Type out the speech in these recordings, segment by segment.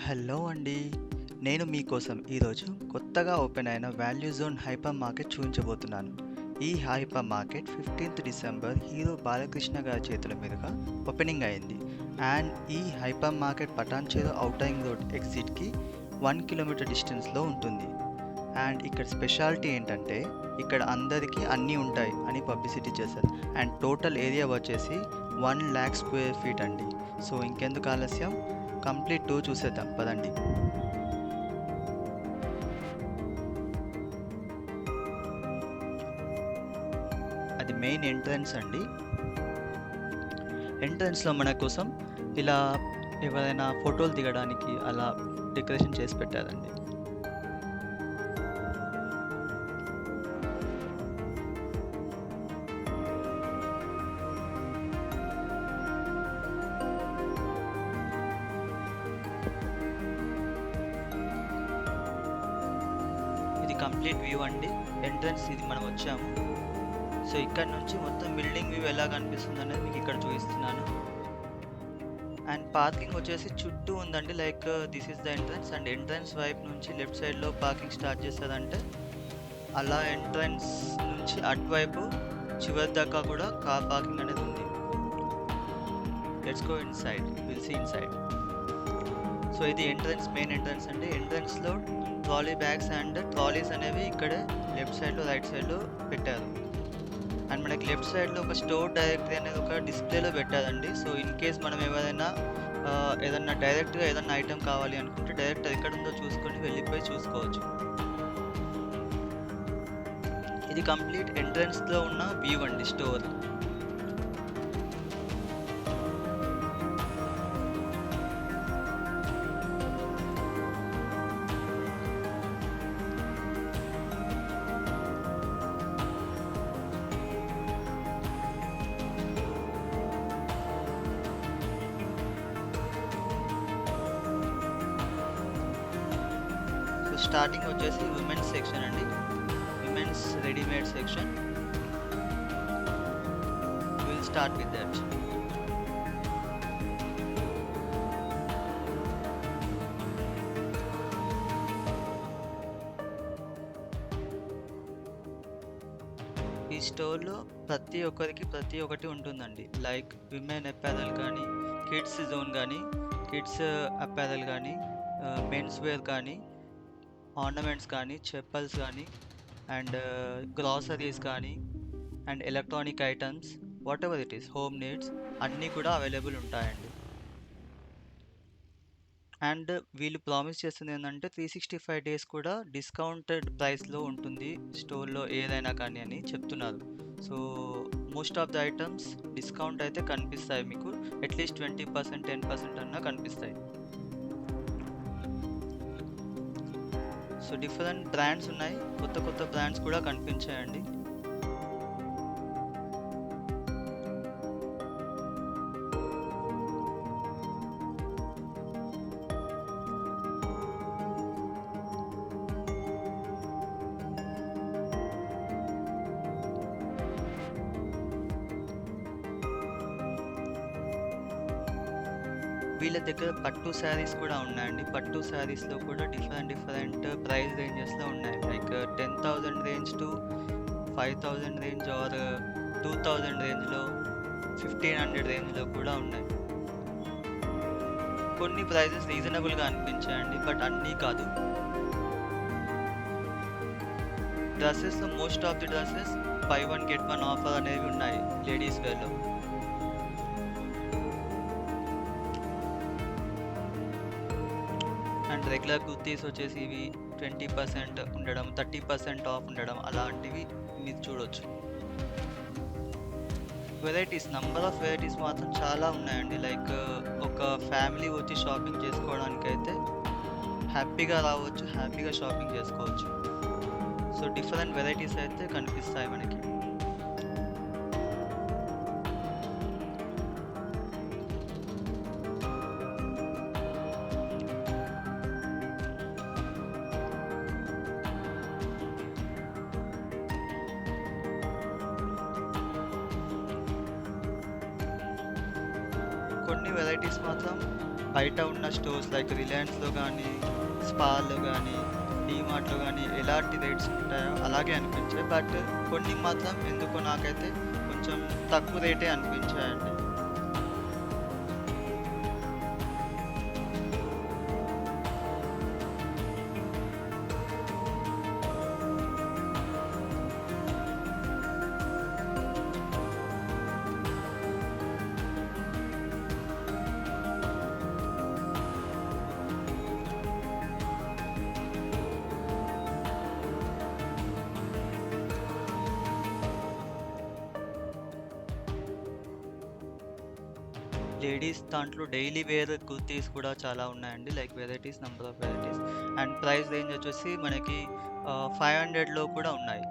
Hello అండి. నేను మీకోసం ఈరోజు కొత్తగా ఓపెన్ అయిన వాల్యూ జోన్ హైపర్ మార్కెట్ చూపించబోతున్నాను. ఈ hyper market 15th December hero Balakrishna గారి చేతుల మీదుగా ఓపెనింగ్ అయింది. అండ్ ఈ hyper market Patancheru outer ring road ఎగ్జిట్కి 1 కిలోమీటర్ డిస్టెన్స్లో ఉంటుంది. అండ్ ఇక్కడ స్పెషాలిటీ ఏంటంటే ఇక్కడ అందరికీ అన్నీ ఉంటాయి అని పబ్లిసిటీ చేశారు. అండ్ టోటల్ ఏరియా వచ్చేసి 1 lakh స్క్వేర్ ఫీట్ అండి. సో ఇంకెందుకు ఆలస్యం, కంప్లీట్ టూర్ చూసేద్దాం పదండి. అది మెయిన్ ఎంట్రన్స్ అండి. ఎంట్రన్స్లో మన కోసం ఇలా ఎవరైనా ఫోటోలు దిగడానికి అలా డెకరేషన్ చేసి పెట్టారండి. ఇది కంప్లీట్ వ్యూ అండి. ఎంట్రన్స్ ఇది మనం వచ్చాము. సో ఇక్కడ నుంచి మొత్తం బిల్డింగ్ వ్యూ ఎలా కనిపిస్తుంది అనేది మీకు ఇక్కడ చూపిస్తున్నాను. అండ్ పార్కింగ్ వచ్చేసి చుట్టూ ఉందండి. Like this is the entrance. And entrance వైపు నుంచి లెఫ్ట్ సైడ్లో పార్కింగ్ స్టార్ట్ చేస్తుందంటే అలా ఎంట్రన్స్ నుంచి అటువైపు చివరి దాకా కూడా కార్ పార్కింగ్ అనేది ఉంది. Let's go inside, will see inside. So ఇది ఎంట్రన్స్, మెయిన్ ఎంట్రన్స్ అండి. ఎంట్రన్స్లో ట్రాలీ బ్యాగ్స్ అండ్ ట్రాలీస్ అనేవి ఇక్కడే లెఫ్ట్ సైడ్లో రైట్ సైడ్లో పెట్టారు. అండ్ మనకి లెఫ్ట్ సైడ్లో ఒక స్టోర్ డైరెక్టరీ అనేది ఒక డిస్ప్లేలో పెట్టారండి. సో ఇన్ కేస్ మనం ఏదైనా డైరెక్ట్గా ఏదైనా ఐటెం కావాలి అనుకుంటే డైరెక్ట్ ఎక్కడ ఉందో చూసుకొని వెళ్ళిపోయి చూసుకోవచ్చు. ఇది కంప్లీట్ ఎంట్రన్స్లో ఉన్న వ్యూ అండి స్టోర్. స్టార్టింగ్ వచ్చేసి ఉమెన్స్ సెక్షన్ అండి, women's readymade section. Will start with that. ఈ స్టోర్లో ప్రతి ఒక్కరికి ప్రతి ఒక్కటి ఉంటుందండి. లైక్ విమెన్ అపారల్ కానీ, కిడ్స్ జోన్ కానీ, కిడ్స్ అపారల్ కానీ, మెన్స్ వేర్ కానీ, ఆర్నమెంట్స్ కానీ, చెప్పల్స్ కానీ, అండ్ గ్రాసరీస్ కానీ, and electronic items, what ever it is, home needs అన్నీ కూడా అవైలబుల్ ఉంటాయండి. అండ్ వీళ్ళు ప్రామిస్ చేస్తుంది ఏంటంటే 365 డేస్ కూడా డిస్కౌంటెడ్ ప్రైస్లో ఉంటుంది స్టోర్లో ఏదైనా కానీ అని చెప్తున్నారు. So most of the items discount అయితే కనిపిస్తాయి మీకు. అట్లీస్ట్ 20%, 10% అన్నా కనిపిస్తాయి. సో డిఫరెంట్ బ్రాండ్స్ ఉన్నాయి, కొత్త కొత్త బ్రాండ్స్ కూడా కనిపించాయండి. వీళ్ళ దగ్గర పట్టు శారీస్ కూడా ఉన్నాయండి. పట్టు శారీస్లో కూడా డిఫరెంట్ ప్రైస్ రేంజెస్లో ఉన్నాయి. Like 10,000 range to 5,000 range or 2,000 రేంజ్లో, 1,500 రేంజ్లో కూడా ఉన్నాయి. కొన్ని ప్రైజెస్ రీజనబుల్గా అనిపించాయండి, బట్ అన్నీ కాదు. డ్రెస్సెస్లో most of the dresses buy one get one offer అనేవి ఉన్నాయి లేడీస్ వేర్లో. అండ్ రెగ్యులర్ కుర్తీస్ వచ్చేసి ఇవి 20% ఉండడం, 30% ఆఫ్ ఉండడం అలాంటివి మీరు చూడొచ్చు. వెరైటీస్, నంబర్ ఆఫ్ వెరైటీస్ మాత్రం చాలా ఉన్నాయండి. లైక్ ఒక ఫ్యామిలీ వచ్చి షాపింగ్ చేసుకోవడానికి అయితే హ్యాపీగా రావచ్చు, హ్యాపీగా షాపింగ్ చేసుకోవచ్చు. సో డిఫరెంట్ వెరైటీస్ అయితే కనిపిస్తాయి మనకి. కొన్ని వెరైటీస్ మాత్రం బయట ఉన్న స్టోర్స్ లైక్ రిలయన్స్‌లో గానీ, స్పాలో గానీ, డీమార్ట్‌లో గానీ ఎలాంటి రేట్స్ ఉంటాయో అలాగే అనిపించాయి. బట్ కొన్ని మాత్రం ఎందుకో నాకైతే కొంచెం తక్కువ రేటే అనిపించాయండి. లేడీస్ దాంట్లో డైలీ వేర్ కుర్తీస్ కూడా చాలా ఉన్నాయండి. Like varieties, number of varieties. And price range వచ్చేసి మనకి 500లో కూడా ఉన్నాయి.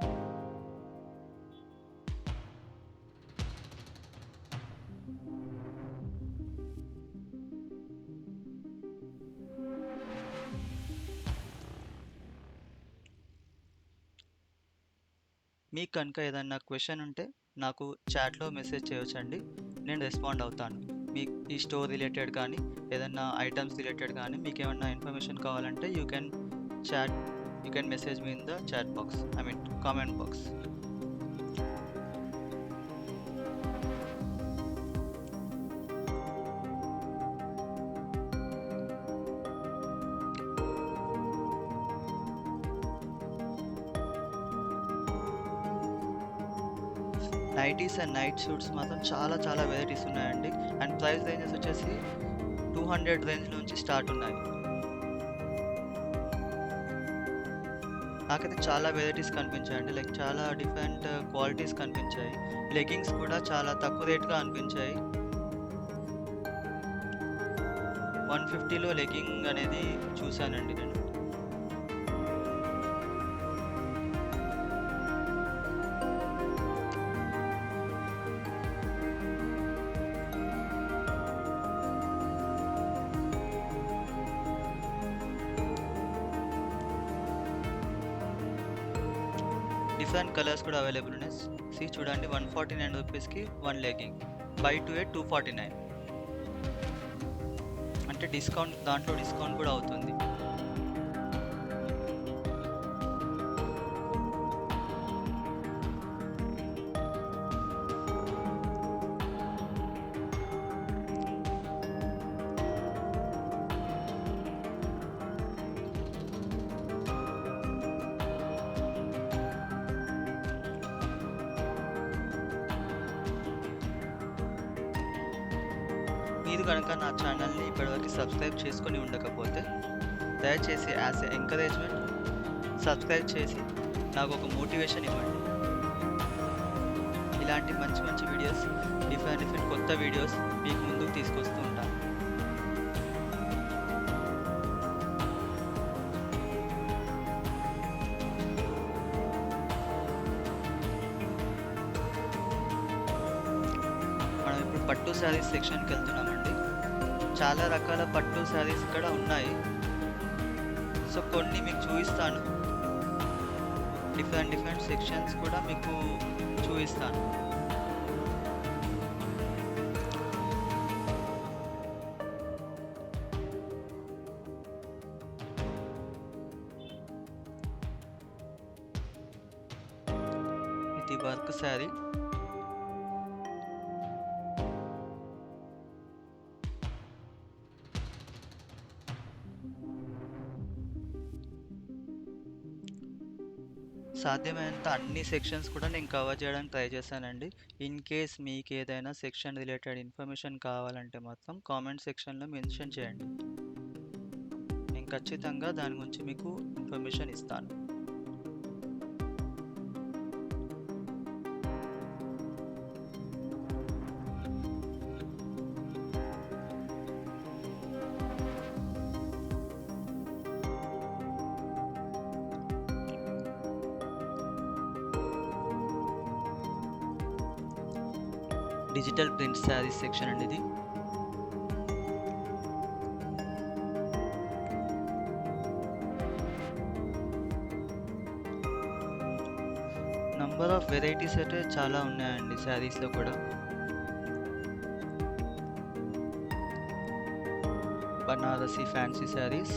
మీకు కనుక ఏదన్నా క్వెషన్ ఉంటే నాకు చాట్‌లో మెసేజ్ చేయొచ్చండి. నేను రెస్పాండ్ అవుతాను. మీకు ఈ స్టోర్ రిలేటెడ్ కానీ, ఏదన్నా ఐటెమ్స్ రిలేటెడ్ కానీ మీకేమన్నా ఇన్ఫర్మేషన్ కావాలంటే chat you can message me in the chat box. I mean comment box. 90స్ అండ్ నైట్ సూట్స్ మాత్రం చాలా వెరైటీస్ ఉన్నాయండి. అండ్ ప్రైస్ రేంజెస్ వచ్చేసి 200 రేంజ్ నుంచి స్టార్ట్ ఉన్నాయి. నాకైతే చాలా వెరైటీస్ కనిపించాయండి. లైక్ చాలా డిఫరెంట్ క్వాలిటీస్ కనిపించాయి. లెగ్గింగ్స్ కూడా చాలా తక్కువ రేట్‌గా అనిపించాయి. 150లో లెగ్గింగ్ అనేది చూసానండి నేను. డిఫరెంట్ కలర్స్ కూడా అవైలబుల్ ఉన్నాయి. చూడండి, 149 రూపీస్‌కి 1 లెగ్గింగ్. By 2 at 249. అంటే దాంట్లో డిస్కౌంట్ కూడా అవుతుంది. మీరు కనుక నా ఛానల్‌ని ఇప్పటివరకు సబ్స్క్రైబ్ చేసుకొని ఉండకపోతే దయచేసి యాస్ ఎ ఎంకరేజ్‌మెంట్ సబ్స్క్రైబ్ చేసి నాకు ఒక మోటివేషన్ ఇవ్వండి. ఇలాంటి మంచి వీడియోస్, డిఫరెంట్ కొత్త వీడియోస్ మీకు ముందుకు తీసుకొస్తూ ఉంటాను. మనం ఇప్పుడు పట్టు శారీస్ సెక్షన్‌కి వెళ్తున్నామండి. చాలా రకాల పట్టు శారీస్ ఇక్కడ ఉన్నాయి. సో కొన్ని మీకు చూపిస్తాను. డిఫరెంట్ సెక్షన్స్ కూడా మీకు చూపిస్తాను. ఇది వర్క్ శారీ. సాధ్యమైనంత అన్ని సెక్షన్స్ కూడా నేను కవర్ చేయడానికి ట్రై చేశానండి. ఇన్ కేస్ మీకు ఏదైనా సెక్షన్ రిలేటెడ్ ఇన్ఫర్మేషన్ కావాలంటే మాత్రం కామెంట్ సెక్షన్‌లో మెన్షన్ చేయండి. నేను ఖచ్చితంగా దాని గురించి మీకు ఇన్ఫర్మేషన్ ఇస్తాను. డిజిటల్ ప్రింట్ శారీస్ సెక్షన్ అండి ఇది. నంబర్ ఆఫ్ వెరైటీస్ అయితే చాలా ఉన్నాయండి శారీస్‌లో కూడా. బనారసి ఫ్యాన్సీ శారీస్.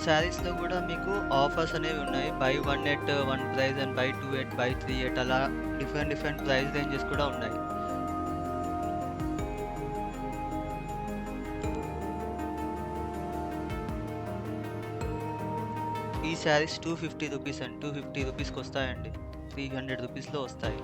శారీస్లో కూడా మీకు ఆఫర్స్ అనేవి ఉన్నాయి. By 1 at 1 price and by 2 at by 3 at అలా డిఫరెంట్ ప్రైస్ రేంజెస్ కూడా ఉన్నాయి. ఈ శారీస్ 250 రూపీస్ అండి. 250 రూపీస్కి వస్తాయండి. 300 రూపీస్లో వస్తాయి.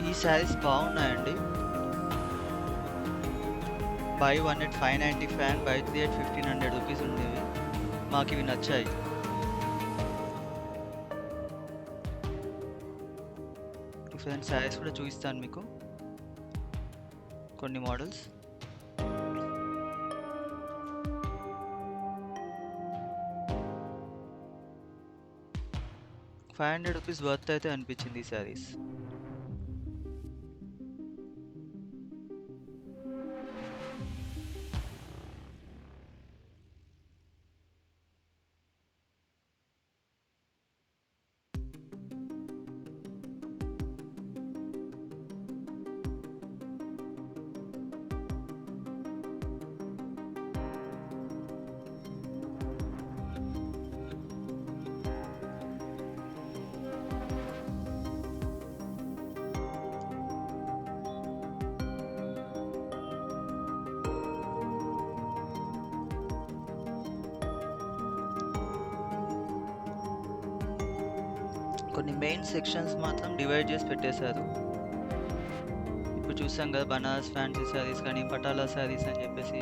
ఈ శారీస్ బాగున్నాయండి. By 1 at 595 and by 3 at 1500 rupees ఉండేవి. మాకు ఇవి నచ్చాయి. డిఫరెంట్ శారీస్ కూడా చూపిస్తాను మీకు, కొన్ని మోడల్స్. ₹500 వర్త్ అయితే అనిపించింది ఈ శారీస్. కొన్ని మెయిన్ సెక్షన్స్ మాత్రం డివైడ్ చేసి పెట్టేశారు. ఇప్పుడు చూసాం కదా, బనారస్ ఫ్యాన్సీ శారీస్ కానీ, పటాలా శారీస్ అని చెప్పేసి,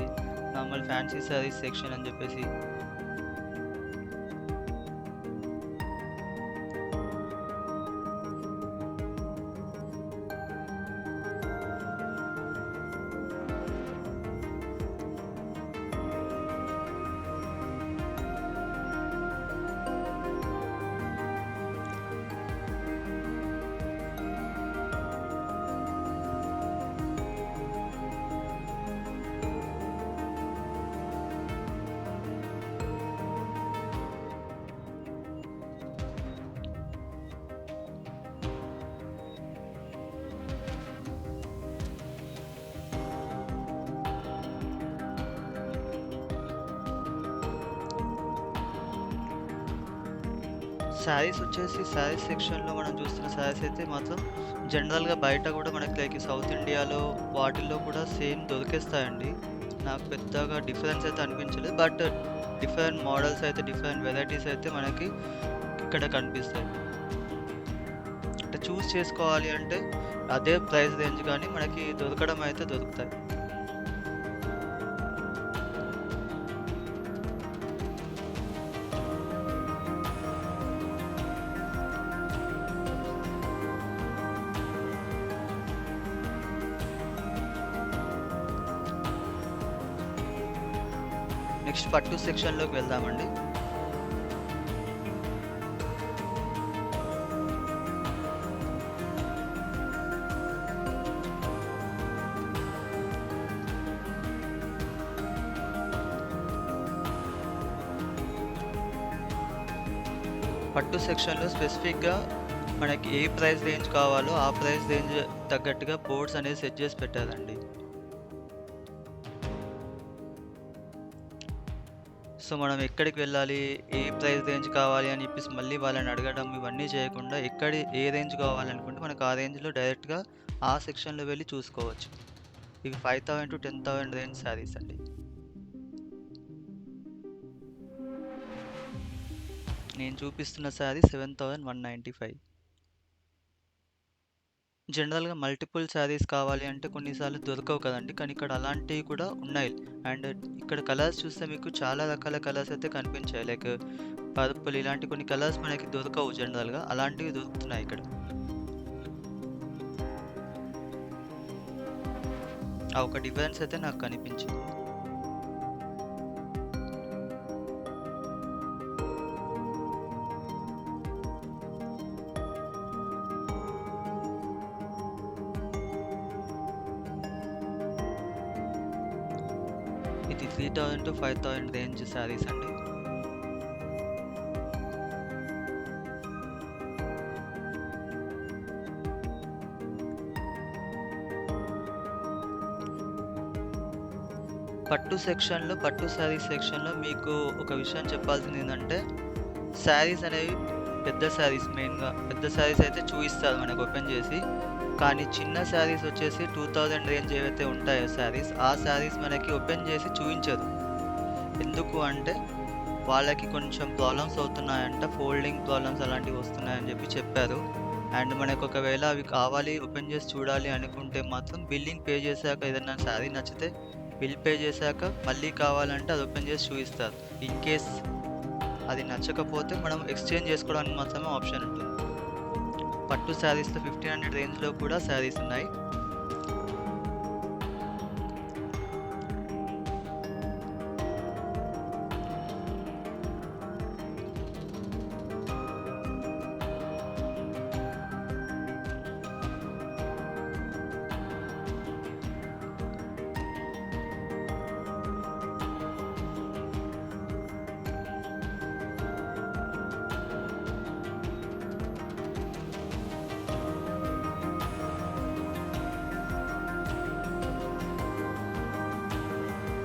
నార్మల్ ఫ్యాన్సీ శారీస్ సెక్షన్ అని చెప్పేసి. శారీస్ వచ్చేసి శారీస్ సెక్షన్లో మనం చూస్తున్న శారీస్ అయితే మాత్రం జనరల్గా బయట కూడా మనకి లైక్ సౌత్ ఇండియాలో వాటిల్లో కూడా సేమ్ దొరికేస్తాయండి. నాకు పెద్దగా డిఫరెన్స్ అయితే అనిపించలేదు. బట్ డిఫరెంట్ మోడల్స్ అయితే, డిఫరెంట్ వెరైటీస్ అయితే మనకి ఇక్కడ కనిపిస్తాయి. అంటే చూస్ చేసుకోవాలి అంటే అదే ప్రైస్ రేంజ్ కానీ మనకి దొరకడం అయితే దొరుకుతాయి. నెక్స్ట్ పట్టు సెక్షన్లోకి వెళ్దామండి. పట్టు సెక్షన్లో స్పెసిఫిక్గా మనకి ఏ ప్రైస్ రేంజ్ కావాలో ఆ ప్రైస్ రేంజ్ తగ్గట్టుగా బోర్డ్స్ అనేది సెట్ చేసి పెట్టారండి. సో సో, మనం ఎక్కడికి వెళ్ళాలి, ఏ ప్రైస్ రేంజ్ కావాలి అని చెప్పేసి మళ్ళీ వాళ్ళని అడగడం ఇవన్నీ చేయకుండా ఏ రేంజ్ కావాలనుకుంటే మనకు ఆ రేంజ్‌లో డైరెక్ట్‌గా ఆ సెక్షన్‌లో వెళ్లి చూసుకోవచ్చు. ఇవి 5000-10,000 రేంజ్ శారీస్ అండి. నేను చూపిస్తున్న శారీ 7195. జనరల్‌గా మల్టిపుల్ శారీస్ కావాలి అంటే కొన్నిసార్లు దొరకవు కదండీ! కానీ ఇక్కడ అలాంటివి కూడా ఉన్నాయి. అండ్ ఇక్కడ కలర్స్ చూస్తే మీకు చాలా రకాల కలర్స్ అయితే కనిపించాయి. లైక్ పర్పుల్ ఇలాంటి కొన్ని కలర్స్ మనకి దొరకవు జనరల్‌గా. అలాంటివి దొరుకుతున్నాయి ఇక్కడ. ఆ ఒక డిఫరెన్స్ అయితే నాకు కనిపించింది. ఇది 3000-5000 రేంజ్ శారీస్ అండి. పట్టు శారీస్ సెక్షన్‌లో మీకు ఒక విషయం చెప్పాల్సింది ఏందంటే, శారీస్ అనేవి పెద్ద శారీస్ మెయిన్‌గా పెద్ద శారీస్ అయితే చూయిస్తారు మనకు ఓపెన్ చేసి. కానీ చిన్న శారీస్ వచ్చేసి 2000 రేంజ్ ఏవైతే ఉంటాయో శారీస్, ఆ శారీస్ మనకి ఓపెన్ చేసి చూయించరు. ఎందుకు అంటే, వాళ్ళకి కొంచెం ప్రాబ్లమ్స్ అవుతున్నాయంట. ఫోల్డింగ్ ప్రాబ్లమ్స్ అలాంటివి వస్తున్నాయని చెప్పారు. అండ్ మనకు ఒకవేళ అవి కావాలి ఓపెన్ చేసి చూడాలి అనుకుంటే మాత్రం బిల్లింగ్ పే చేశాక ఏదైనా శారీ నచ్చితే బిల్ పే చేశాక మళ్ళీ కావాలంటే అది ఓపెన్ చేసి చూయిస్తారు. ఇన్ కేస్ అది నచ్చకపోతే మనం ఎక్స్చేంజ్ చేసుకోవడానికి మాత్రమే ఆప్షన్ ఉంటుంది. పట్టు శారీస్‌లో 1500 రేంజ్‌లో కూడా శారీస్ ఉన్నాయి.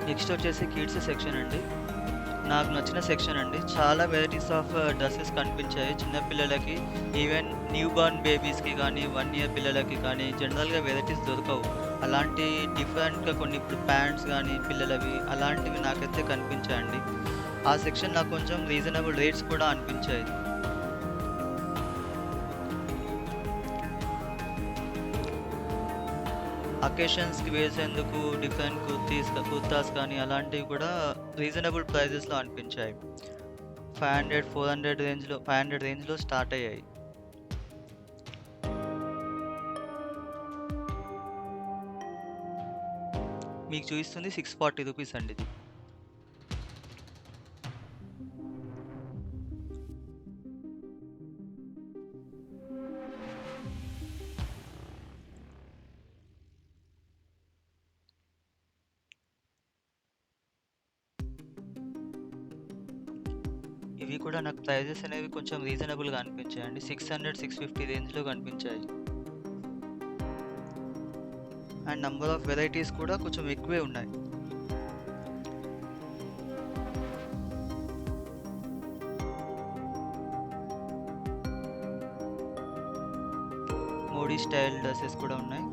నెక్స్ట్ వచ్చేసి కిడ్స్ సెక్షన్ అండి. నాకు నచ్చిన సెక్షన్ అండి. చాలా వెరైటీస్ ఆఫ్ డ్రెసెస్ కనిపించాయి. చిన్న పిల్లలకి ఈవెన్ న్యూ బోర్న్ బేబీస్‌కి కానీ, 1 ఇయర్ పిల్లలకి కానీ జనరల్‌గా వెరైటీస్ దొరకవు. అలాంటి డిఫరెంట్‌గా కొన్ని ఇప్పుడు ప్యాంట్స్ గానీ పిల్లలవి అలాంటివి నాకైతే కనిపించాయండి. ఆ సెక్షన్ నాకు కొంచెం రీజనబుల్ రేట్స్ కూడా అనిపించాయి. అకేషన్స్‌కి వేసేందుకు డిఫరెంట్ కుర్తాస్ కానీ అలాంటివి కూడా రీజనబుల్ ప్రైజెస్‌లో అనిపించాయి. 500, 400 రేంజ్‌లో 500 రేంజ్‌లో స్టార్ట్ అయ్యాయి. మీకు చూపిస్తుంది 640 రూపీస్ అండి ఇది. ఇవి కూడా నాకు ప్రైజెస్ అనేవి కొంచెం రీజనబుల్‌గా అనిపించాయండి. 600, 650 రేంజ్‌లో కనిపించాయి. అండ్ నంబర్ ఆఫ్ వెరైటీస్ కూడా కొంచెం ఎక్కువే ఉన్నాయి. మోడీ స్టైల్ డ్రెసెస్ కూడా ఉన్నాయి.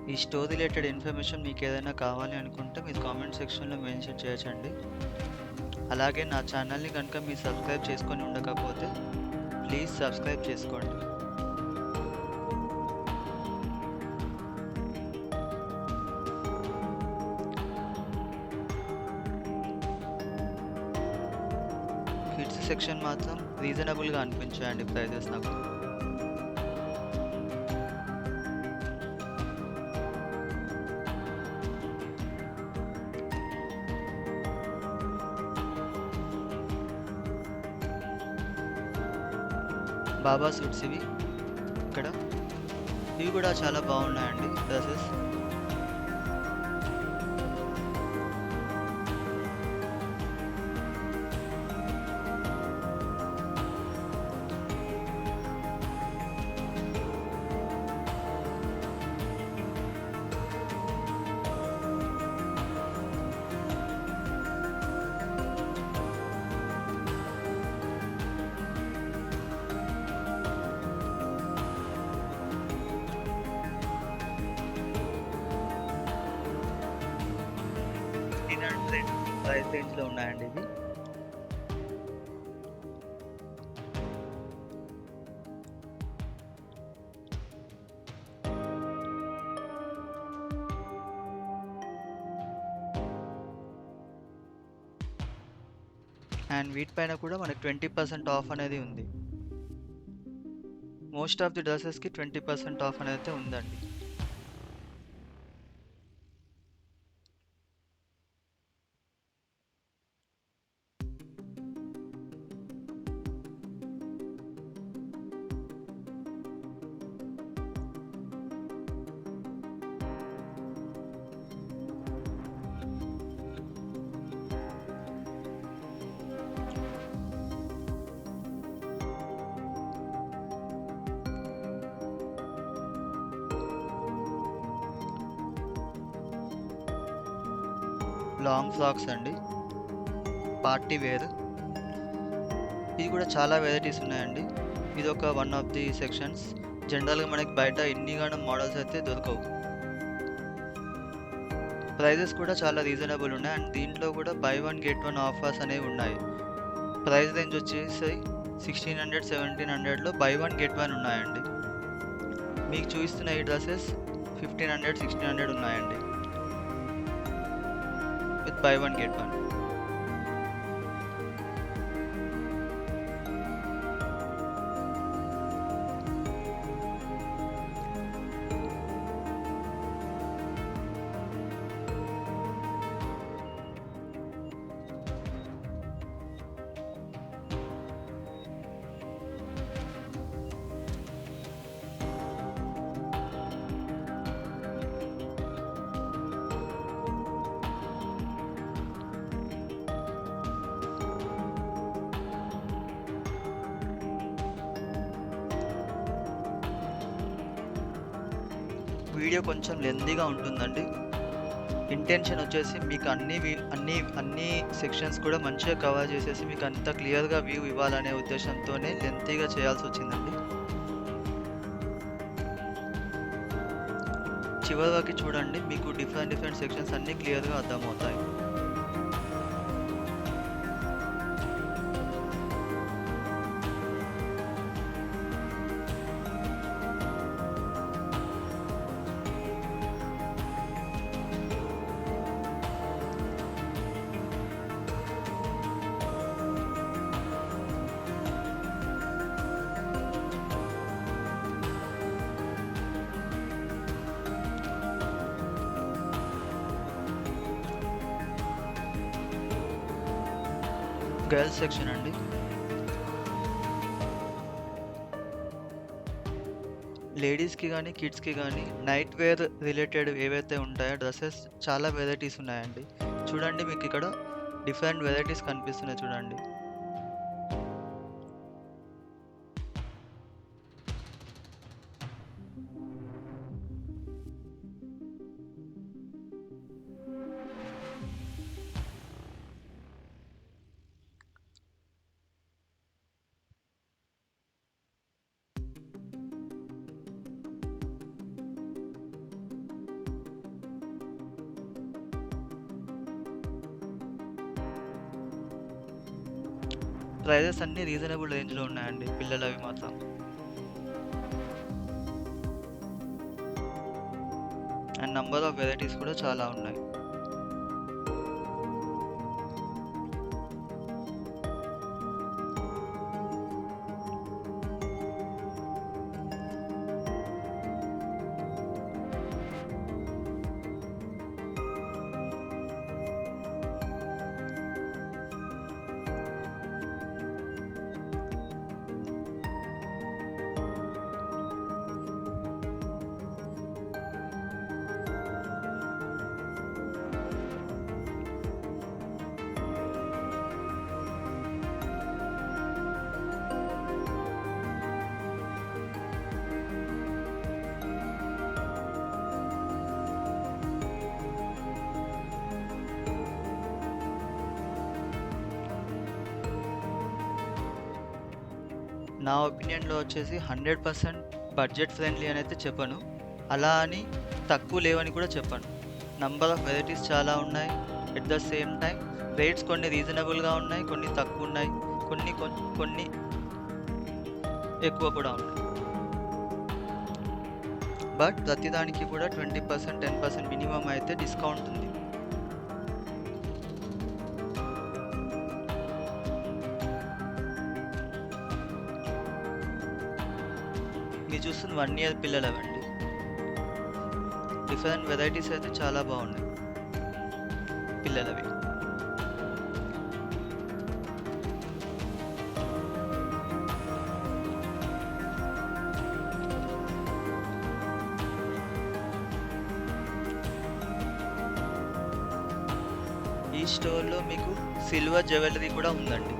ఈ స్టోర్ రిలేటెడ్ ఇన్ఫర్మేషన్ మీకు ఏదైనా కావాలి అనుకుంటే మీరు కామెంట్ సెక్షన్‌లో మెన్షన్ చేయొచ్చండి. అలాగే నా ఛానల్‌ని కనుక మీరు సబ్స్క్రైబ్ చేసుకొని ఉండకపోతే ప్లీజ్ సబ్స్క్రైబ్ చేసుకోండి. సెక్షన్ మాత్రం రీజనబుల్గా అనిపించాయండి ప్రైజెస్ నాకు. బాబా సూట్స్ ఇవి ఇక్కడ, ఇవి కూడా చాలా బాగున్నాయండి డ్రెస్సెస్. ప్రైస్ రేంజ్లో ఉన్నాయండి ఇవి. అండ్ వీటిపైన కూడా మనకి 20% ఆఫ్ అనేది ఉంది. మోస్ట్ ఆఫ్ ది డ్రెస్సెస్కి 20% ఆఫ్ అనేది అయితే ఉందండి. లాంగ్ ఫ్రాక్స్ అండి, పార్టీ వేర్. ఇది కూడా చాలా వెరైటీస్ ఉన్నాయండి. ఇది ఒక వన్ ఆఫ్ ది సెక్షన్స్. జనరల్గా మనకి బయట ఇన్నిగానో మోడల్స్ అయితే దొరకవు. ప్రైజెస్ కూడా చాలా రీజనబుల్ ఉన్నాయి. అండ్ దీంట్లో కూడా by one get one offers అనేవి ఉన్నాయి. ప్రైస్ రేంజ్ వచ్చేసి 1600, 1700లో బై వన్ గెట్ వన్ ఉన్నాయండి. మీకు చూపిస్తున్న ఈ డ్రెస్సెస్ 1500, 1600 ఉన్నాయండి with by one get one. Video కొంచెం లెందీగా ఉంటుందండి. ఇంటెన్షన్ వచ్చేసి మీకు అన్ని సెక్షన్స్ కూడా మంచిగా కవర్ చేసేసి మీకు అంత క్లియర్గా వ్యూ ఇవ్వాలనే ఉద్దేశంతోనే లెంతీగా చేయాల్సి వచ్చిందండి. చివరి వరకు చూడండి, మీకు డిఫరెంట్ సెక్షన్స్ అన్నీ క్లియర్గా అర్థమవుతాయి. గర్ల్స్ సెక్షన్ అండి. లేడీస్కి కానీ కిడ్స్కి కానీ నైట్ వేర్ రిలేటెడ్ ఏవైతే ఉంటాయో డ్రెస్సెస్ చాలా వెరైటీస్ ఉన్నాయండి. చూడండి, మీకు ఇక్కడ డిఫరెంట్ వెరైటీస్ కనిపిస్తున్నాయి చూడండి. ప్రైజెస్ అన్నీ రీజనబుల్ రేంజ్లో ఉన్నాయండి పిల్లలవి మాత్రం. అండ్ నంబర్ ఆఫ్ వెరైటీస్ కూడా చాలా ఉన్నాయి. నా ఒపీనియన్‌లో వచ్చేసి 100% బడ్జెట్ ఫ్రెండ్లీ అనైతే చెప్పను. అలా అని తక్కువ లేవని కూడా చెప్పను. నంబర్ ఆఫ్ వెరైటీస్ చాలా ఉన్నాయి. At the same time rates కొన్ని రీజనబుల్‌గా ఉన్నాయి. కొన్ని తక్కువున్నాయి. కొన్ని ఎక్కువ కూడా ఉన్నాయి. బట్ ప్రతిదానికి కూడా 20%, 10% మినిమమ్ అయితే డిస్కౌంట్ ఉంది. మీరు చూస్తుంది 1 ఇయర్ పిల్లలవండి. డిఫరెంట్ వెరైటీస్ అయితే చాలా బాగున్నాయి పిల్లలవి. ఈ స్టోర్‌లో మీకు సిల్వర్ జ్యువెలరీ కూడా ఉందండి.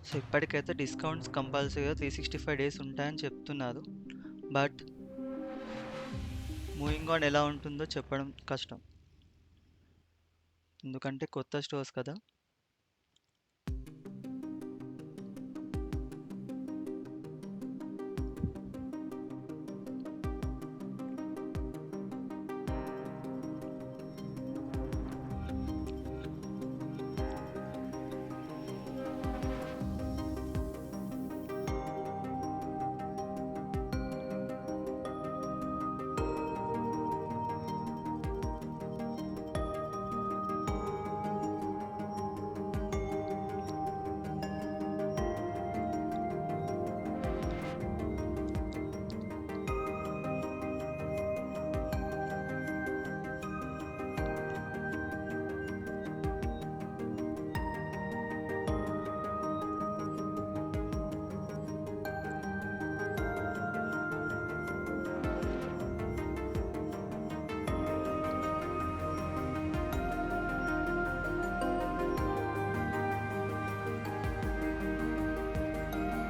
సో ఇప్పటికైతే డిస్కౌంట్స్ కంపల్సరీగా 365 డేస్ ఉంటాయని చెప్తున్నారు. బట్ మూవింగ్ ఆన్ ఎలా ఉంటుందో చెప్పడం కష్టం. ఎందుకంటే కొత్త స్టోర్స్ కదా.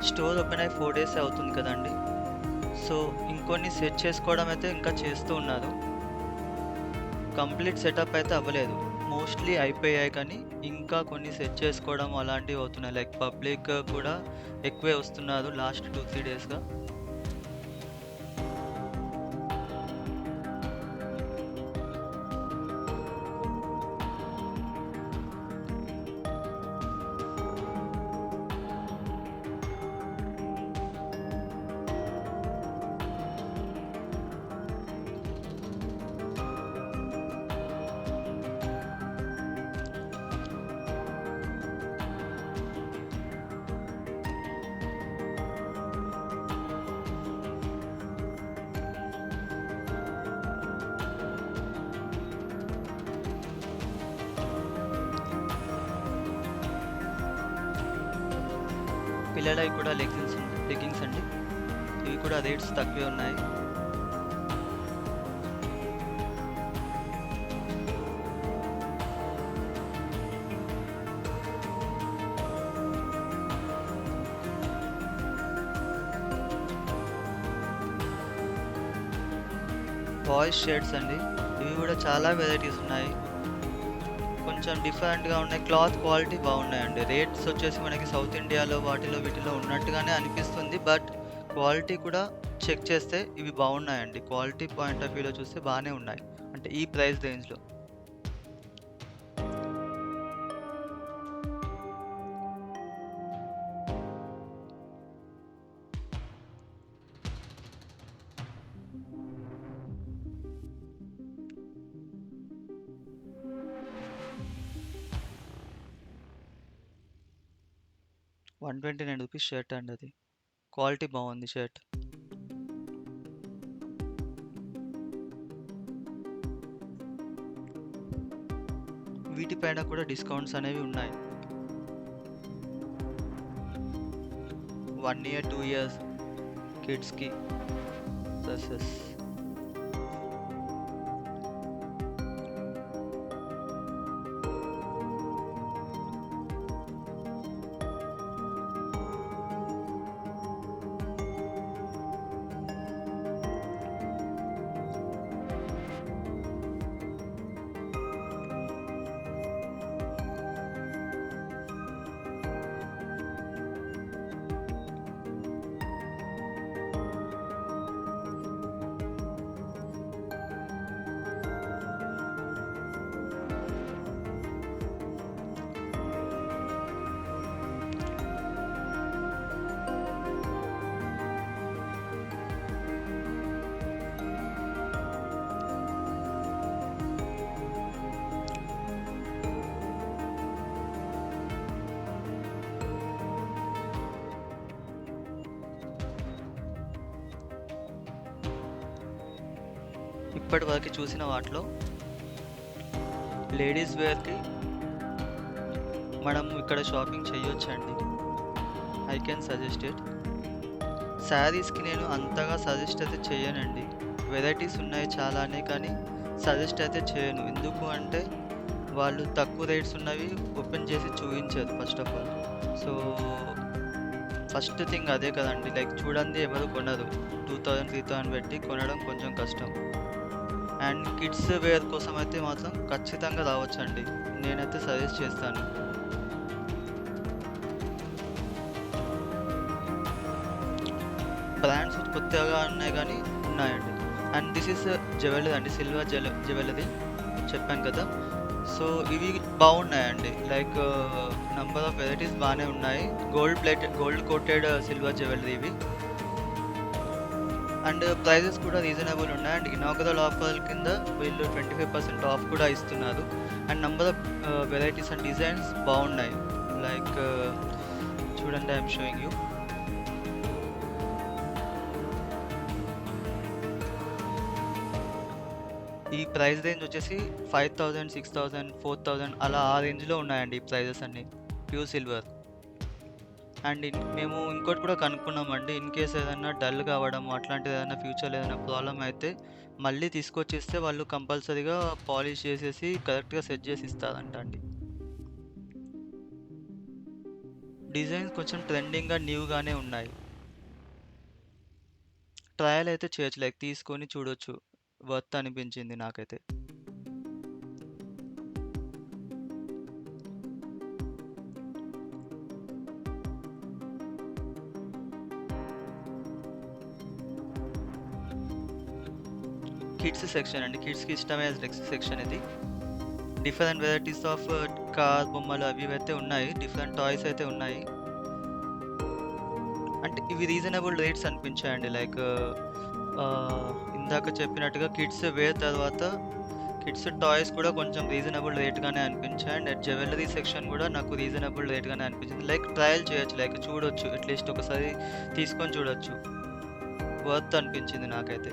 స్టోర్ ఓపెన్ అయ్యి 4 డేస్ అవుతుంది కదండి. సో ఇంకొన్ని సెట్ చేసుకోవడం అయితే ఇంకా చేస్తూ ఉన్నారు. కంప్లీట్ సెటప్ అయితే అవ్వలేదు. మోస్ట్లీ అయిపోయాయి కానీ ఇంకా కొన్ని సెట్ చేసుకోవడం అలాంటివి అవుతున్నాయి. లైక్ పబ్లిక్ కూడా ఎక్కువే వస్తున్నారు లాస్ట్ 2-3 డేస్‌గా. పిల్లలవి కూడా లెగ్గింగ్స్ అండి. ఇవి కూడా రేట్స్ తక్కువే ఉన్నాయి. బాయ్స్ షర్ట్స్ అండి. ఇవి కూడా చాలా వెరైటీస్ ఉన్నాయి. కొంచెం డిఫరెంట్‌గా ఉన్నాయి. క్లాత్ క్వాలిటీ బాగున్నాయండి. రేట్స్ వచ్చేసి మనకి సౌత్ ఇండియాలో వాటిలో వీటిలో ఉన్నట్టుగానే అనిపిస్తుంది. బట్ క్వాలిటీ కూడా చెక్ చేస్తే ఇవి బాగున్నాయండి. క్వాలిటీ పాయింట్ ఆఫ్ వ్యూలో చూస్తే బానే ఉన్నాయి. అంటే ఈ ప్రైస్ రేంజ్‌లో. ₹129 షర్ట్ అండి అది. క్వాలిటీ బాగుంది షర్ట్. వీటిపైన కూడా డిస్కౌంట్స్ అనేవి ఉన్నాయి. 1 year 2 years కిడ్స్కి డ్రెస్సెస్. ఇప్పటి వరకు చూసిన వాటిలో లేడీస్ వేర్కి మనం ఇక్కడ షాపింగ్ చేయొచ్చండి. I can suggest it. శారీస్కి నేను అంతగా సజెస్ట్ అయితే చేయనండి. వెరైటీస్ ఉన్నాయి చాలానే, కానీ సజెస్ట్ అయితే చేయను. ఎందుకు అంటే వాళ్ళు తక్కువ రేట్స్ ఉన్నవి ఓపెన్ చేసి చూపించారు first of all. So first thing అదే కదండి. లైక్ చూడండి ఎవరు కొనరు. 2000 3000 పెట్టి కొనడం కొంచెం కష్టం. అండ్ కిడ్స్ వేర్ కోసం అయితే మాత్రం ఖచ్చితంగా రావచ్చండి. నేనైతే సజెస్ట్ చేస్తాను. బ్రాండ్స్ కొత్తగా ఉన్నాయి కానీ ఉన్నాయండి. అండ్ దిస్ ఈస్ జ్యువెలరీ అండి, సిల్వర్ జ్యువెలరీ చెప్పాను కదా. సో ఇవి బాగున్నాయండి. లైక్ నంబర్ ఆఫ్ వెరైటీస్ బాగానే ఉన్నాయి. గోల్డ్ కోటెడ్ సిల్వర్ జ్యువెలరీ ఇవి. అండ్ ప్రైజెస్ కూడా రీజనబుల్ ఉన్నాయి. అండ్ ఇనాగరల్ ఆఫర్ కింద వీళ్ళు 25% ఆఫ్ కూడా ఇస్తున్నారు. And number of varieties and designs బాగున్నాయి. లైక్ చూడండి, ఐఎమ్ షోయింగ్ యూ. ఈ ప్రైస్ రేంజ్ వచ్చేసి 5000 6000 4000 అలా ఆ రేంజ్లో ఉన్నాయండి ఈ ప్రైజెస్ అన్ని ప్యూర్ సిల్వర్. అండ్ మేము ఇంకోటి కూడా కనుక్కున్నామండి. ఇన్ కేస్ ఏదైనా డల్ కావడం అట్లాంటిది ఏదైనా ఫ్యూచర్లో ఏదైనా ప్రాబ్లం అయితే మళ్ళీ తీసుకొచ్చిస్తే వాళ్ళు కంపల్సరీగా పాలిష్ చేసేసి కరెక్ట్గా సెట్ చేసి ఇస్తారంట అండి. డిజైన్స్ కొంచెం ట్రెండింగ్గా న్యూగానే ఉన్నాయి. ట్రయల్ అయితే చేయొచ్చు, లైక్ తీసుకొని చూడొచ్చు. వర్త్ అనిపించింది నాకైతే. కిడ్స్ సెక్షన్ అండి. కిడ్స్కి ఇష్టమైన సెక్షన్ ఇది. డిఫరెంట్ వెరైటీస్ ఆఫ్ కార్ బొమ్మలు అవి అయితే ఉన్నాయి. డిఫరెంట్ టాయ్స్ అయితే ఉన్నాయి. అంటే ఇవి రీజనబుల్ రేట్స్ అనిపించాయండి. లైక్ ఇందాక చెప్పినట్టుగా కిడ్స్ వేర్ తర్వాత కిడ్స్ టాయ్స్ కూడా కొంచెం రీజనబుల్ రేట్గానే అనిపించాయి. అండ్ జ్యువెలరీ సెక్షన్ కూడా నాకు రీజనబుల్ రేట్గానే అనిపించింది. లైక్ ట్రయల్ చేయొచ్చు, లైక్ చూడొచ్చు, అట్లీస్ట్ ఒకసారి తీసుకొని చూడొచ్చు. వర్త్ అనిపించింది నాకైతే.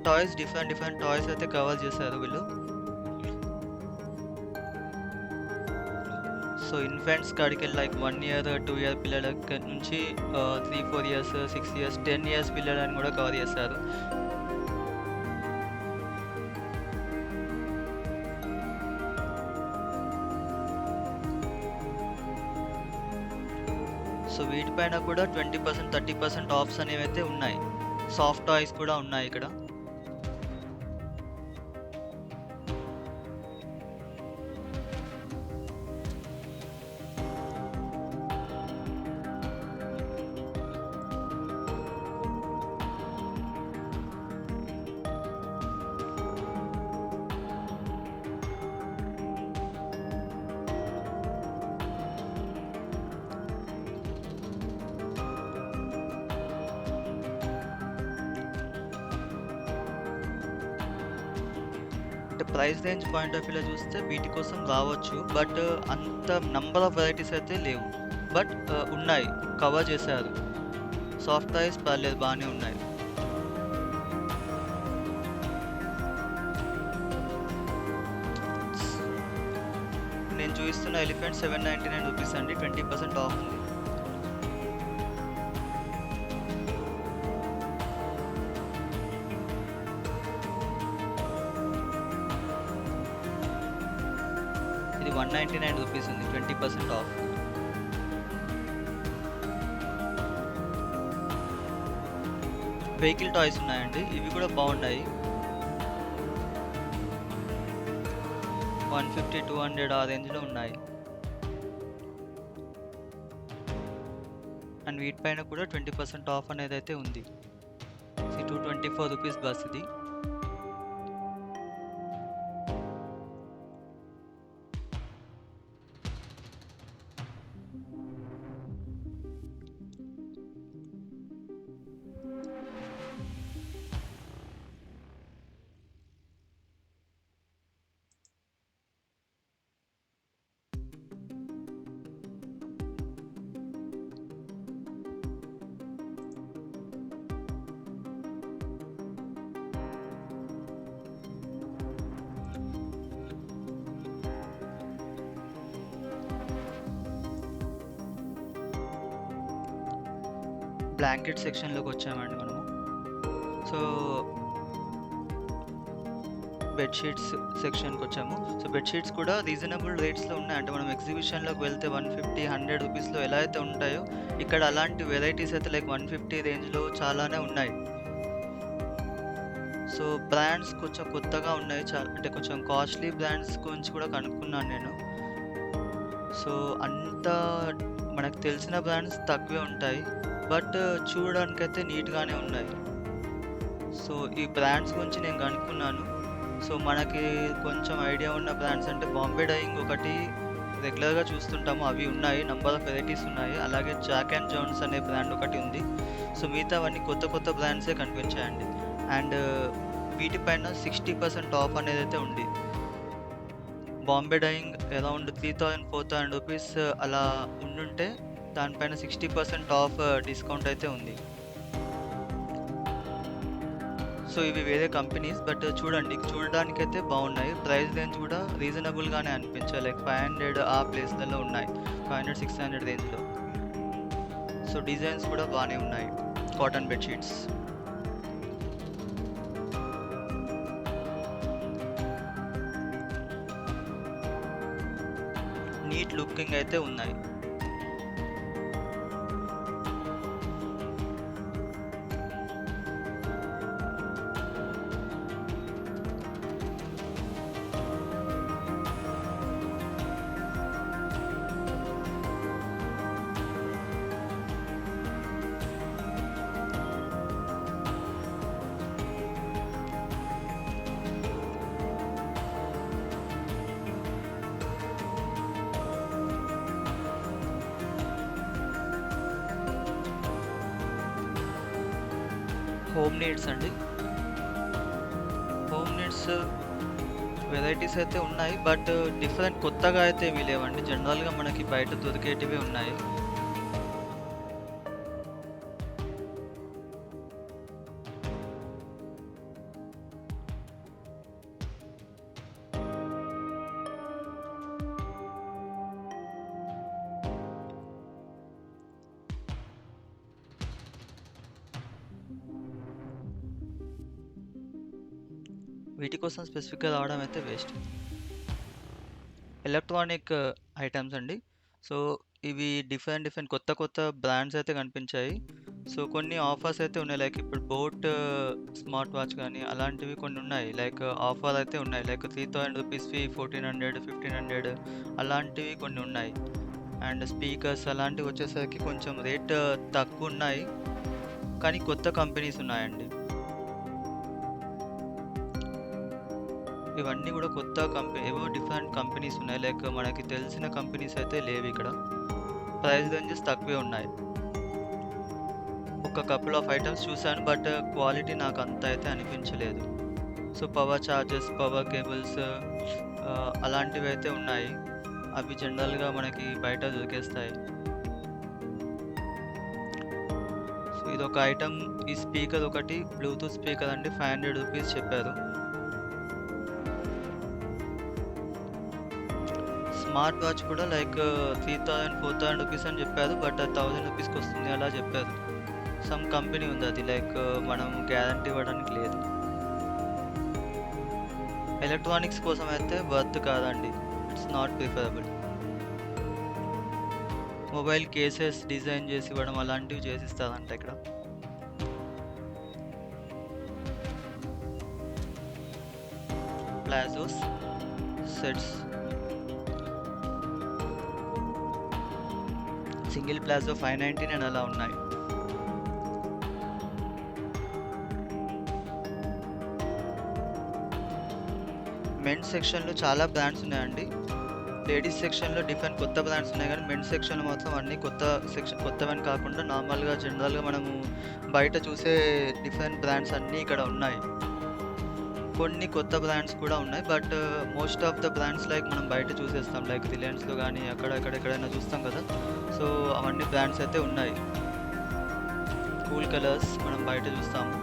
టాయ్స్ డిఫరెంట్ టాయ్స్ అయితే కవర్ చేశారు వీళ్ళు. సో ఇన్ఫెంట్స్ కాడికి లైక్ 1 year 2 year పిల్లల నుంచి 3-4 years 6 years 10 years పిల్లలని కూడా కవర్ చేశారు. సో వీటిపైన కూడా 20% 30% ఆఫ్స్ అనేవి అయితే ఉన్నాయి. సాఫ్ట్ టాయ్స్ కూడా ఉన్నాయి ఇక్కడ. అంటే ప్రైస్ రేంజ్ పాయింట్ ఆఫ్ వ్యూలో చూస్తే వీటి కోసం రావచ్చు. బట్ అంత నంబర్ ఆఫ్ వెరైటీస్ అయితే లేవు. బట్ ఉన్నాయి, కవర్ చేశారు. సాఫ్ట్ టాయ్స్ పర్లేదు, బాగానే ఉన్నాయి. చూపిస్తున్న ఎలిఫెంట్ 799 రూపీస్ అండి, 20% ఆఫ్ ఉంది. ఇది 199 రూపీస్ ఉంది, 20% ఆఫ్. వెహికల్ టాయ్స్ ఉన్నాయండి, ఇవి కూడా బాగున్నాయి. 150, 200 ఆ రేంజ్లో ఉన్నాయి. అండ్ వీటిపైన కూడా 20% ఆఫ్ అనేది అయితే ఉంది. 224 రూపీస్ బస్ ఇది. బ్లాంకెట్ సెక్షన్లోకి వచ్చామండి మనము. సో బెడ్షీట్స్ సెక్షన్కి వచ్చాము. సో బెడ్షీట్స్ కూడా రీజనబుల్ రేట్స్లో ఉన్నాయి. అంటే మనం ఎగ్జిబిషన్లోకి వెళ్తే 150, 100 రూపీస్లో ఎలా అయితే ఉంటాయో ఇక్కడ అలాంటి వెరైటీస్ అయితే లైక్ 150 రేంజ్లో చాలానే ఉన్నాయి. సో బ్రాండ్స్ కొంచెం కొత్తగా ఉన్నాయి, అంటే కొంచెం కాస్ట్లీ బ్రాండ్స్ గురించి కూడా కనుక్కున్నాను నేను. సో అంత మనకు తెలిసిన బ్రాండ్స్ తక్కువే ఉంటాయి, బట్ చూడడానికైతే నీట్గానే ఉన్నాయి. సో ఈ బ్రాండ్స్ గురించి నేను కనుక్కున్నాను. సో మనకి కొంచెం ఐడియా ఉన్న బ్రాండ్స్ అంటే బాంబే డైయింగ్ ఒకటి రెగ్యులర్గా చూస్తుంటాము, అవి ఉన్నాయి, నంబర్ ఆఫ్ వెరైటీస్ ఉన్నాయి. అలాగే జాక్ అండ్ జోన్స్ అనే బ్రాండ్ ఒకటి ఉంది. సో మిగతావన్నీ కొత్త కొత్త బ్రాండ్సే కనిపించాయండి. అండ్ వీటిపైన 60% ఆఫ్ అనేది అయితే ఉంది. బాంబే డైయింగ్ అరౌండ్ 3000, 4000 రూపీస్ అలా ఉండుంటే దానిపైన 60% ఆఫ్ డిస్కౌంట్ అయితే ఉంది. సో ఇవి వేరే కంపెనీస్, బట్ చూడడానికైతే బాగున్నాయి. ప్రైస్ రేంజ్ కూడా రీజనబుల్గానే అనిపించాయి, లైక్ 500 ఆ ప్లేస్లలో ఉన్నాయి, 500, 600 రేంజ్లో. సో డిజైన్స్ కూడా బాగానే ఉన్నాయి. కాటన్ బెడ్షీట్స్ నీట్ లుకింగ్ అయితే ఉన్నాయి. హోమ్ నీడ్స్ అండి. హోమ్ నీడ్స్ వెరైటీస్ అయితే ఉన్నాయి, బట్ డిఫరెంట్ కొత్తగా అయితే ఏమీ లేవండి. జనరల్గా మనకి బయట దొరికేటివి ఉన్నాయి. వీటి కోసం స్పెసిఫిక్గా రావడం అయితే వేస్ట్. ఎలక్ట్రానిక్ ఐటమ్స్ అండి. సో ఇవి డిఫరెంట్ కొత్త బ్రాండ్స్ అయితే కనిపించాయి. సో కొన్ని ఆఫర్స్ అయితే ఉన్నాయి, లైక్ ఇప్పుడు బోట్ స్మార్ట్ వాచ్ కానీ అలాంటివి కొన్ని ఉన్నాయి. లైక్ ఆఫర్ అయితే ఉన్నాయి, లైక్ 3000 రూపీస్వి 1400, 1500 అలాంటివి కొన్ని ఉన్నాయి. అండ్ స్పీకర్స్ అలాంటివి వచ్చేసరికి కొంచెం రేట్ తక్కువ ఉన్నాయి, కానీ కొత్త కంపెనీస్ ఉన్నాయండి. ఇవన్నీ కూడా కొత్త ఏవో డిఫరెంట్ కంపెనీస్ ఉన్నాయి, లైక్ మనకి తెలిసిన కంపెనీస్ అయితే లేవు ఇక్కడ. ప్రైస్ రేంజెస్ తక్కువే ఉన్నాయి. ఒక కపుల్ ఆఫ్ ఐటమ్స్ చూశాను, బట్ క్వాలిటీ నాకు అంత అయితే అనిపించలేదు. So power charges, power cables అలాంటివి అయితే ఉన్నాయి. అవి జనరల్గా మనకి బయట దొరికేస్తాయి. సో ఇదొక ఐటమ్. ఈ స్పీకర్ ఒకటి బ్లూటూత్ స్పీకర్ అండి, 500 రూపీస్ చెప్పారు. స్మార్ట్ వాచ్ కూడా లైక్ 3000 రూపీస్ అని చెప్పారు, బట్ అది 1000 రూపీస్కి వస్తుంది అలా చెప్పారు. సమ్ కంపెనీ ఉంది అది, లైక్ మనం గ్యారంటీ ఇవ్వడానికి లేదు. ఎలక్ట్రానిక్స్ కోసం అయితే వర్త్ కాదండి, it's not preferable. Mobile cases design చేసి ఇవ్వడం అలాంటివి చేసిస్తారంట ఇక్కడ. ప్లాజోస్ సెట్స్, సింగిల్ ప్లాజో 599 అలా ఉన్నాయి. మెన్స్ సెక్షన్లో చాలా బ్రాండ్స్ ఉన్నాయండి. లేడీస్ సెక్షన్లో డిఫరెంట్ కొత్త బ్రాండ్స్ ఉన్నాయి, కానీ మెన్స్ సెక్షన్లో మాత్రం అన్ని కొత్తవని కాకుండా నార్మల్గా జనరల్గా మనము బయట చూసే డిఫరెంట్ బ్రాండ్స్ అన్నీ ఇక్కడ ఉన్నాయి. కొన్ని కొత్త బ్రాండ్స్ కూడా ఉన్నాయి, but most of the brands like మనం బయట చూసేస్తాం, లైక్ రిలయన్స్లో కానీ ఎక్కడైనా చూస్తాం కదా. సో అవన్నీ బ్రాండ్స్ అయితే ఉన్నాయి. కూల్ కలర్స్ మనం బయట చూస్తాము.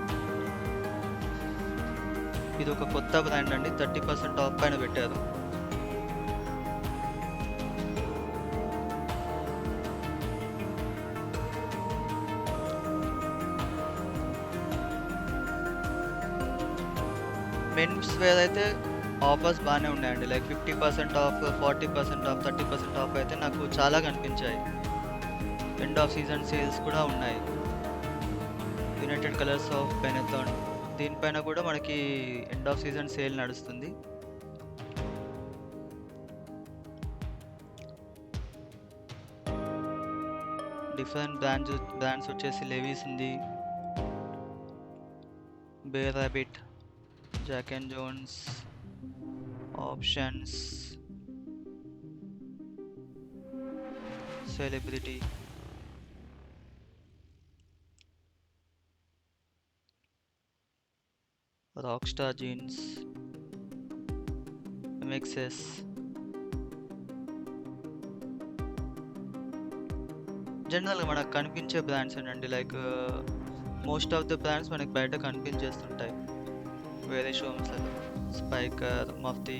ఇది ఒక కొత్త బ్రాండ్ అండి, 30% ఆఫ్ పైన పెట్టారు. మెన్స్ వేర్ అయితే ఆఫర్స్ బాగానే ఉన్నాయండి, లైక్ 50% ఆఫ్, 40% ఆఫ్, 30% ఆఫ్ అయితే నాకు చాలా కనిపించాయి. ఎండ్ ఆఫ్ సీజన్ సేల్స్ కూడా ఉన్నాయి. యునైటెడ్ కలర్స్ ఆఫ్ బెనెథాన్, దీనిపైన కూడా మనకి ఎండ్ ఆఫ్ సీజన్ సేల్ నడుస్తుంది. డిఫరెంట్ బ్రాండ్స్ వచ్చేసి లెవీస్ ఉంది, Bare Rabbit, Jack and Jones, options, celebrity, Rock Star jeans, MXS, జనరల్గా మనకు కనిపించే బ్రాండ్స్ అండి, like most of the brands మనకి బయట కనిపించేస్తుంటాయి వేరే షోరూమ్స్లలో. స్పైకర్, మఫ్తీ,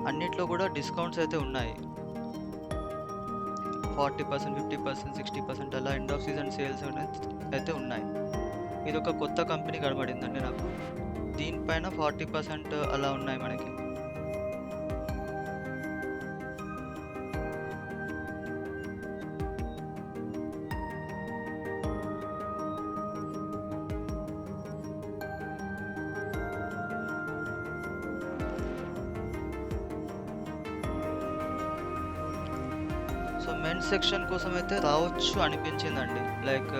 అన్నిట్లో కూడా డిస్కౌంట్స్ అయితే ఉన్నాయి. 40%, 50%, 60% అలా ఎండ్ ఆఫ్ సీజన్ సేల్స్ అయితే ఉన్నాయి. ఇది ఒక కొత్త కంపెనీ కనబడిందండి నాకు, దీనిపైన 40% అలా ఉన్నాయి మనకి. సో మెన్స్ సెక్షన్ కోసం అయితే రావచ్చు అనిపించిందండి, లైక్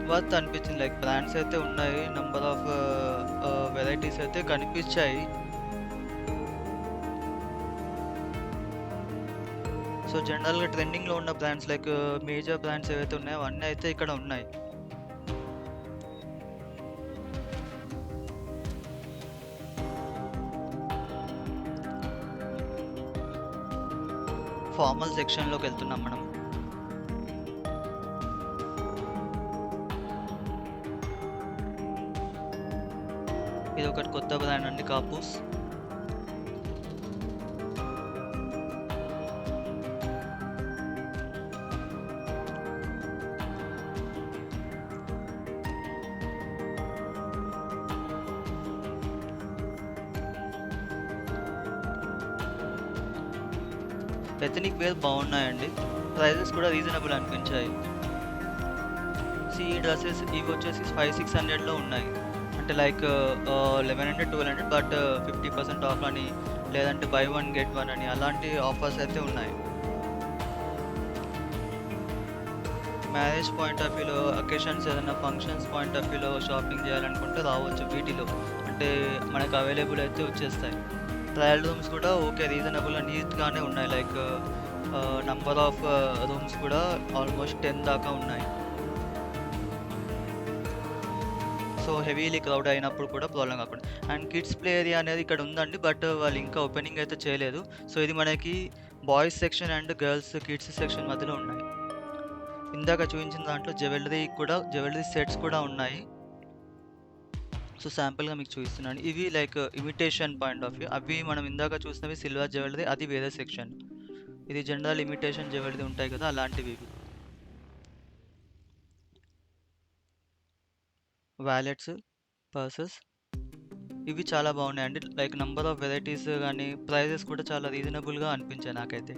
వర్త్ అనిపించింది. లైక్ బ్రాండ్స్ అయితే ఉన్నాయి, నెంబర్ ఆఫ్ వెరైటీస్ అయితే కనిపించాయి. సో జనరల్గా ట్రెండింగ్లో ఉన్న బ్రాండ్స్, లైక్ మేజర్ బ్రాండ్స్ ఏవైతే ఉన్నాయో అవన్నీ అయితే ఇక్కడ ఉన్నాయి. ఫార్మల్ సెక్షన్లోకి వెళ్తున్నాం మనం. ఇది ఒకటి కొత్త బ్రాండ్ అండి, కాపూస్. ఎథనిక్ వేర్ బాగున్నాయండి, ప్రైజెస్ కూడా రీజనబుల్ అనిపించాయి. ఈ డ్రెస్సెస్ ఇవి వచ్చేసి 500-600లో ఉన్నాయి, అంటే లైక్ 1100-1200, బట్ 50% ఆఫ్ అని, లేదంటే బై 1 get 1 అని అలాంటి ఆఫర్స్ అయితే ఉన్నాయి. మ్యారేజ్ పాయింట్ ఆఫ్ వ్యూలో, అకేషన్స్ ఏదైనా ఫంక్షన్స్ పాయింట్ ఆఫ్ వ్యూలో షాపింగ్ చేయాలనుకుంటే రావచ్చు వీటిలో, అంటే మనకు అవైలబుల్ అయితే వచ్చేస్తాయి. ట్రయల్ రూమ్స్ కూడా ఓకే, రీజనబుల్ నీట్గానే ఉన్నాయి, లైక్ నంబర్ ఆఫ్ రూమ్స్ కూడా ఆల్మోస్ట్ 10 దాకా ఉన్నాయి. సో హెవీలీ క్రౌడ్ అయినప్పుడు కూడా ప్రాబ్లం కాకుండా. అండ్ కిడ్స్ ప్లే ఏరియా అనేది ఇక్కడ ఉందండి, బట్ వాళ్ళు ఇంకా ఓపెనింగ్ అయితే చేయలేదు. సో ఇది మనకి boys section and girls kids section మధ్యలో ఉన్నాయి. ఇందాక చూపించిన దాంట్లో జ్యువెలరీ సెట్స్ కూడా ఉన్నాయి. సో శాంపుల్గా మీకు చూపిస్తున్నాను. ఇవి like imitation point of view. అవి మనం ఇందాక చూసినవి సిల్వర్ జ్యువెలరీ, అది వేరే సెక్షన్. ఇది జనరల్ ఇమిటేషన్ జ్యువెలరీ ఉంటాయి కదా, అలాంటివి ఇవి. వ్యాలెట్స్, పర్సెస్ ఇవి చాలా బాగున్నాయండి. లైక్ నంబర్ ఆఫ్ వెరైటీస్ కానీ ప్రైజెస్ కూడా చాలా రీజనబుల్గా అనిపించాయి నాకైతే.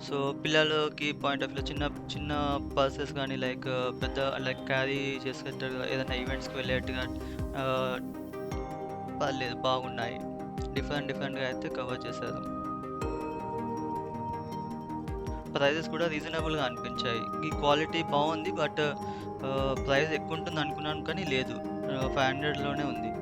సో పిల్లలకి పాయింట్ ఆఫ్ వ్యూ చిన్న చిన్న పర్సెస్ కానీ లైక్ పెద్ద లైక్ క్యారీ చేసుకుంటారు ఏదైనా ఈవెంట్స్కి వెళ్ళేట్టుగా పర్లేదు, బాగున్నాయి. డిఫరెంట్గా అయితే కవర్ చేశారు. ప్రైజెస్ కూడా రీజనబుల్గా అనిపించాయి. ఈ క్వాలిటీ బాగుంది, బట్ ప్రైస్ ఎక్కువ ఉంటుంది అనుకున్నాను కానీ లేదు, 500లోనే ఉంది.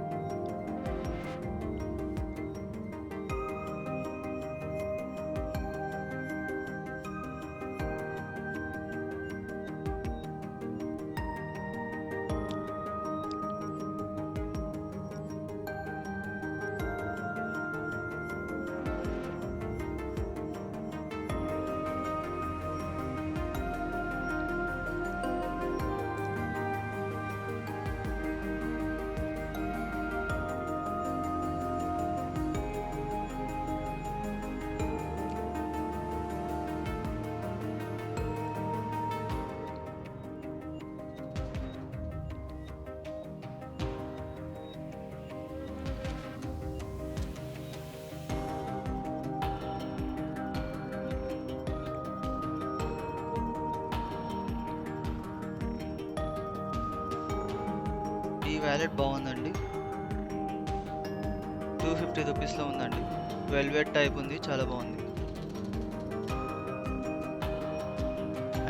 ఈ వ్యాలెట్ బాగుందండి, 250 రూపీస్లో ఉందండి. వెల్వెట్ టైప్ ఉంది, చాలా బాగుంది.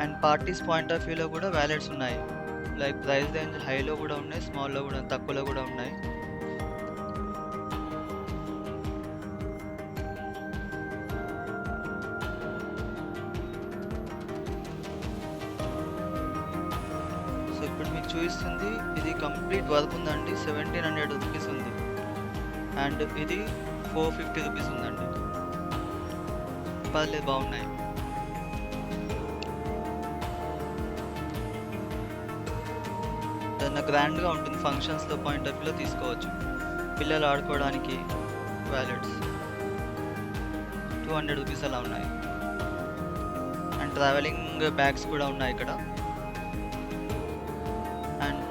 అండ్ పార్టీస్ పాయింట్ ఆఫ్ వ్యూలో కూడా వ్యాలెట్స్ ఉన్నాయి. లైక్ ప్రైస్ రేంజ్ హైలో కూడా ఉన్నాయి, స్మాల్లో కూడా, తక్కువలో కూడా ఉన్నాయి. సో ఇప్పుడు మీకు చూపిస్తుంది, ఇది కంప్లీట్ వర్క్ ఉందండి, 1700 రూపీస్ ఉంది. అండ్ ఇది 450 రూపీస్ ఉందండి. పర్లేదు, బాగున్నాయి. ఏదైనా గ్రాండ్గా ఉంటుంది, ఫంక్షన్స్లో పాయింట్ ఆఫ్ వ్యూలో తీసుకోవచ్చు. పిల్లలు ఆడుకోవడానికి వ్యాలెట్స్ 200 రూపీస్ అలా ఉన్నాయి. అండ్ ట్రావెలింగ్ బ్యాగ్స్ కూడా ఉన్నాయి ఇక్కడ. అండ్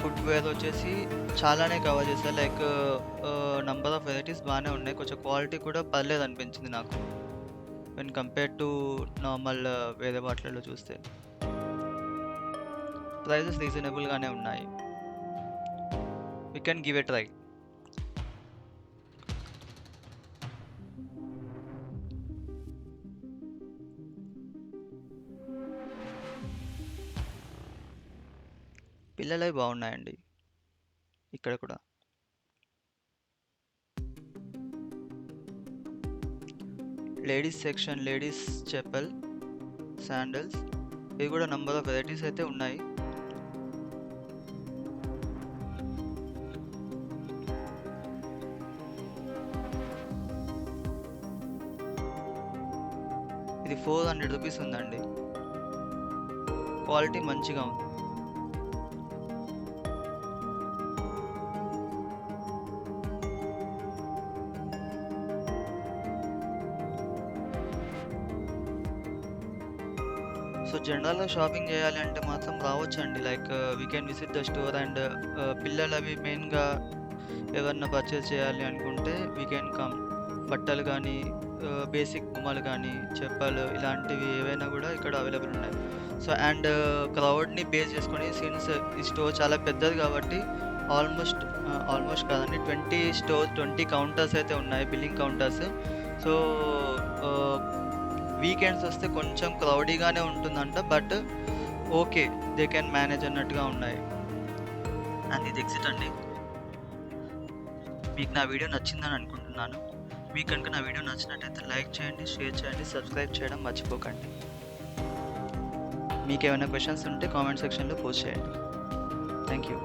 ఫుట్వేర్ వచ్చేసి చాలానే కవర్ చేశారు. లైక్ నంబర్ ఆఫ్ వెరైటీస్ బాగానే ఉన్నాయి. కొంచెం క్వాలిటీ కూడా పర్లేదు అనిపించింది నాకు, వెన్ కంపేర్ టు నార్మల్ వేరే వాటిలలో చూస్తే. ప్రైజెస్ రీజనబుల్గానే ఉన్నాయి. You can give a try. పిల్లలవి బాగున్నాయండి ఇక్కడ కూడా. Ladies section, ladies chappal, sandals, ఇవి కూడా నంబర్ ఆఫ్ వెరైటీస్ అయితే ఉన్నాయి. ఇది 400 రూపీస్ ఉందండి. క్వాలిటీ మంచిగా ఉంది. సో జనరల్గా షాపింగ్ చేయాలి అంటే మాత్రం రావచ్చండి. Like we can visit the store. And పిల్లలు అవి మెయిన్గా ఎవరన్నా పర్చేస్ చేయాలి అనుకుంటే వీ కెన్ కమ్. బట్టలు కానీ, బేసిక్ బొమ్మలు కానీ, చెప్పలు, ఇలాంటివి ఏవైనా కూడా ఇక్కడ అవైలబుల్ ఉన్నాయి. సో అండ్ క్రౌడ్ని బేస్ చేసుకొని, సిన్స్ ఈ స్టోర్ చాలా పెద్దది కాబట్టి ఆల్మోస్ట్ కాదండి 20 కౌంటర్స్ అయితే ఉన్నాయి, బిల్లింగ్ కౌంటర్స్. సో వీకెండ్స్ వస్తే కొంచెం క్రౌడీగానే ఉంటుందంట, but okay, they can manage అన్నట్టుగా ఉన్నాయి. అండ్ ఇది ఎగ్జిట్ అండి. మీకు నా వీడియో నచ్చిందని అనుకుంటున్నాను. మీకు కనుక నా వీడియో నచ్చినట్టయితే లైక్ చేయండి, షేర్ చేయండి, సబ్స్క్రైబ్ చేయడం మర్చిపోకండి. మీకు ఏమైనా క్వశ్చన్స్ ఉంటే కామెంట్ సెక్షన్లో పోస్ట్ చేయండి. Thank you.